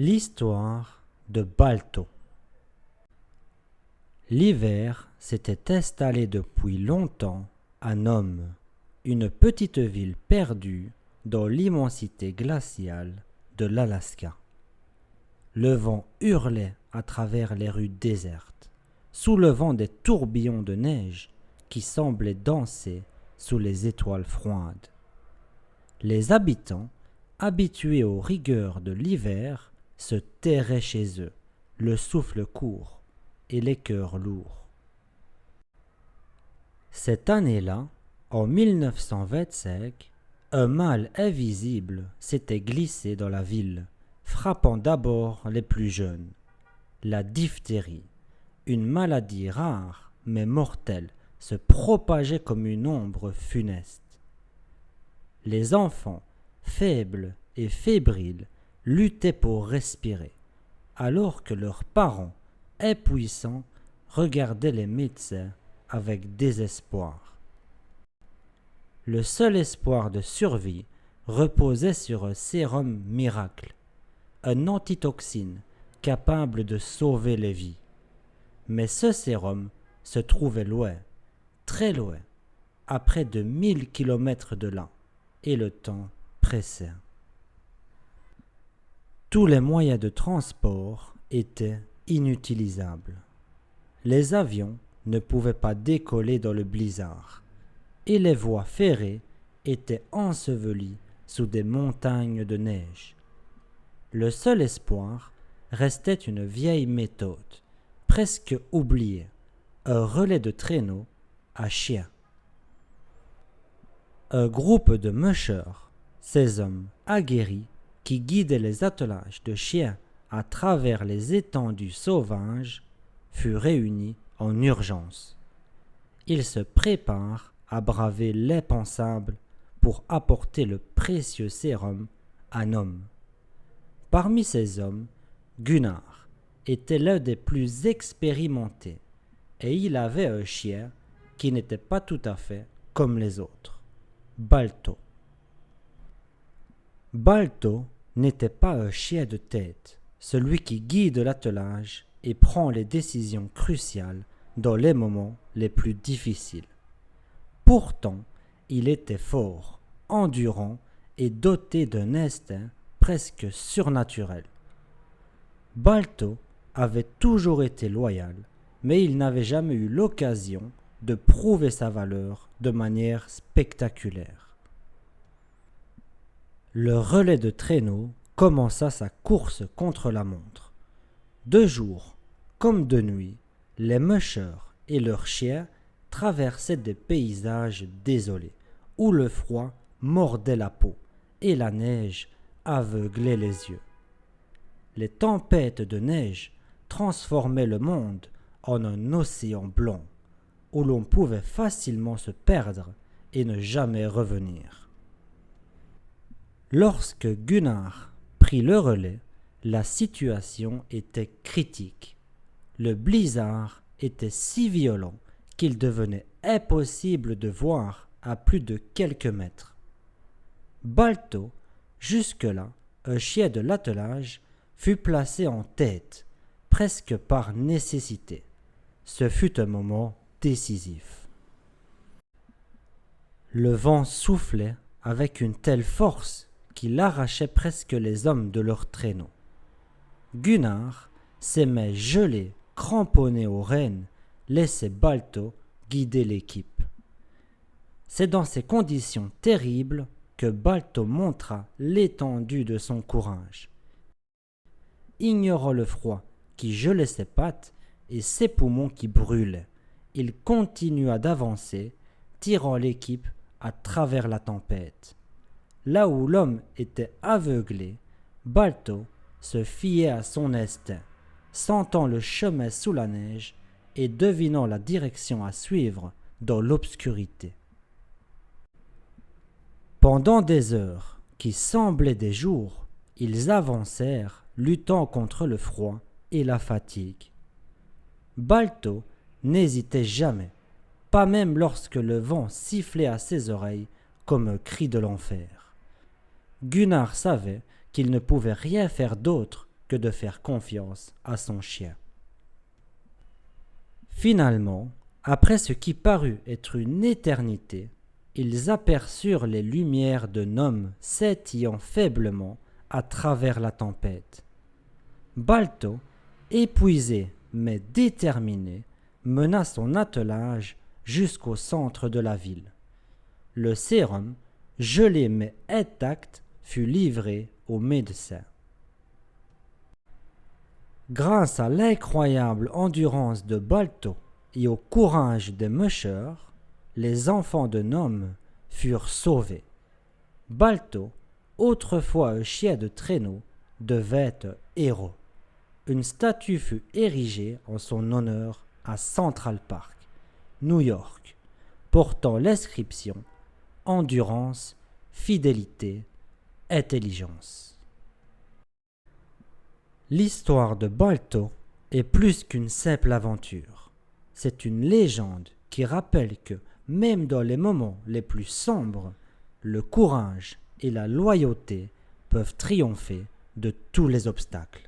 L'histoire de Balto. L'hiver s'était installé depuis longtemps à Nome, une petite ville perdue dans l'immensité glaciale de l'Alaska. Le vent hurlait à travers les rues désertes, soulevant des tourbillons de neige qui semblaient danser sous les étoiles froides. Les habitants, habitués aux rigueurs de l'hiver, se terraient chez eux, le souffle court et les cœurs lourds. Cette année-là, en 1925, un mal invisible s'était glissé dans la ville, frappant d'abord les plus jeunes. La diphtérie, une maladie rare mais mortelle, se propageait comme une ombre funeste. Les enfants, faibles et fébriles, luttaient pour respirer, alors que leurs parents, impuissants, regardaient les médecins avec désespoir. Le seul espoir de survie reposait sur un sérum miracle, un antitoxine capable de sauver les vies. Mais ce sérum se trouvait loin, très loin, à près de 1000 kilomètres de là, et le temps pressait. Tous les moyens de transport étaient inutilisables. Les avions ne pouvaient pas décoller dans le blizzard, et les voies ferrées étaient ensevelies sous des montagnes de neige. Le seul espoir restait une vieille méthode, presque oubliée, un relais de traîneau à chiens. Un groupe de mushers, ces hommes aguerris qui guidaient les attelages de chiens à travers les étendues sauvages, fut réuni en urgence. Ils se préparent à braver l'impensable pour apporter le précieux sérum à Nome. Parmi ces hommes, Gunnar était l'un des plus expérimentés et il avait un chien qui n'était pas tout à fait comme les autres, Balto. Balto n'était pas un chien de tête, celui qui guide l'attelage et prend les décisions cruciales dans les moments les plus difficiles. Pourtant, il était fort, endurant et doté d'un instinct presque surnaturel. Balto avait toujours été loyal, mais il n'avait jamais eu l'occasion de prouver sa valeur de manière spectaculaire. Le relais de traîneau commença sa course contre la montre. De jour comme de nuit, les mushers et leurs chiens traversaient des paysages désolés, où le froid mordait la peau et la neige aveuglait les yeux. Les tempêtes de neige transformaient le monde en un océan blanc, où l'on pouvait facilement se perdre et ne jamais revenir. Lorsque Gunnar prit le relais, la situation était critique. Le blizzard était si violent qu'il devenait impossible de voir à plus de quelques mètres. Balto, jusque-là un chien de l'attelage, fut placé en tête, presque par nécessité. Ce fut un moment décisif. Le vent soufflait avec une telle force qu'il arrachait presque les hommes de leurs traîneaux. Gunnar, ses mains gelées, cramponnées aux rênes, laissait Balto guider l'équipe. C'est dans ces conditions terribles que Balto montra l'étendue de son courage. Ignorant le froid qui gelait ses pattes et ses poumons qui brûlaient, il continua d'avancer, tirant l'équipe à travers la tempête. Là où l'homme était aveuglé, Balto se fiait à son instinct, sentant le chemin sous la neige et devinant la direction à suivre dans l'obscurité. Pendant des heures qui semblaient des jours, ils avancèrent, luttant contre le froid et la fatigue. Balto n'hésitait jamais, pas même lorsque le vent sifflait à ses oreilles comme un cri de l'enfer. Gunnar savait qu'il ne pouvait rien faire d'autre que de faire confiance à son chien. Finalement, après ce qui parut être une éternité, ils aperçurent les lumières d'un homme scintillant faiblement à travers la tempête. Balto, épuisé mais déterminé, mena son attelage jusqu'au centre de la ville. Le sérum, gelé mais intact, fut livré au médecin. Grâce à l'incroyable endurance de Balto et au courage des mûcheurs, les enfants de Nome furent sauvés. Balto, autrefois un chien de traîneau, devint un héros. Une statue fut érigée en son honneur à Central Park, New York, portant l'inscription « Endurance, fidélité, intelligence ». L'histoire de Balto est plus qu'une simple aventure. C'est une légende qui rappelle que, même dans les moments les plus sombres, le courage et la loyauté peuvent triompher de tous les obstacles.